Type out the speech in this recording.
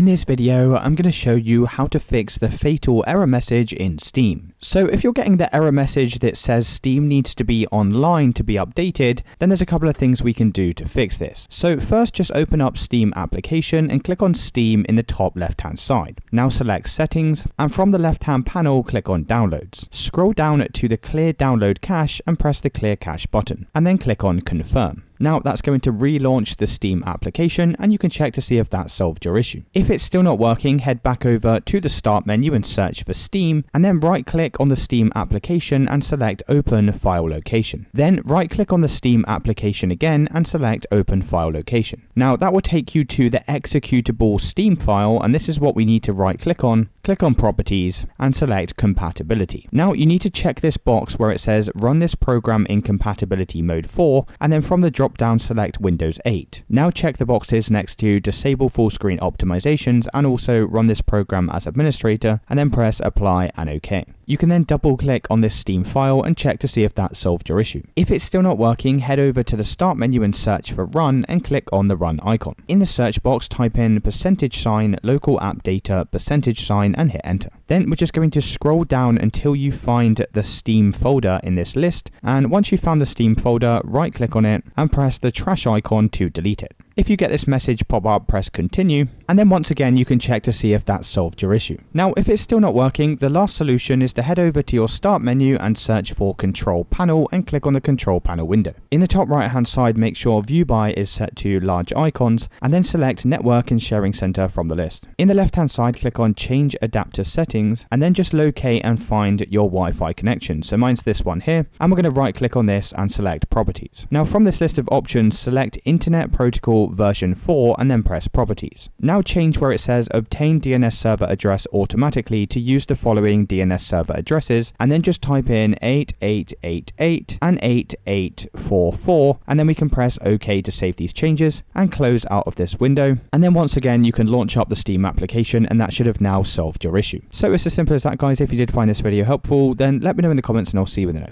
this video, I'm going to show you how to fix the fatal error message in Steam. So if you're getting the error message that says Steam needs to be online to be updated, then there's a couple of things we can do to fix this. So first, just open up Steam application and click on Steam in the top left hand side. Now select Settings, and from the left hand panel, click on Downloads. Scroll down to the Clear Download Cache and press the Clear Cache button, and then click on Confirm. Now that's going to relaunch the Steam application, and you can check to see if that solved your issue. If it's still not working, head back over to the Start menu and search for Steam, and then right click on the Steam application and select Open File Location. Then right click on the Steam application again and select Open File Location. Now that will take you to the executable Steam file, and this is what we need to right click on Properties and select Compatibility. Now you need to check this box where it says Run this program in Compatibility Mode 4, and then from the drop down select Windows 8. Now check the boxes next to Disable Full Screen Optimizations and also Run this program as administrator, and then press Apply and OK. You can then double click on this Steam file and check to see if that solved your issue. If it's still not working, head over to the Start menu and search for Run and click on the Run icon. In the search box, type in %, local app data, %, and hit enter. Then we're just going to scroll down until you find the Steam folder in this list, and once you've found the Steam folder, right click on it and press the trash icon to delete it. If you get this message pop up, press continue, and then once again you can check to see if that solved your issue. Now if it's still not working, the last solution is to head over to your Start menu and search for Control Panel and click on the Control Panel window. In the top right hand side, make sure View By is set to Large Icons, and then select Network and Sharing Center from the list. In the left hand side, click on Change Adapter Settings, and then just locate and find your Wi-Fi connection. So mine's this one here, and we're going to right click on this and select Properties. Now from this list of options, select Internet Protocol version 4 and then press Properties. Now change where it says Obtain DNS server address automatically to use the following DNS server addresses, and then just type in 8888 and 8844, and then we can press OK to save these changes and close out of this window. And then once again you can launch up the Steam application, and that should have now solved your issue. So it's as simple as that, guys. If you did find this video helpful, then let me know in the comments and I'll see you in the next one.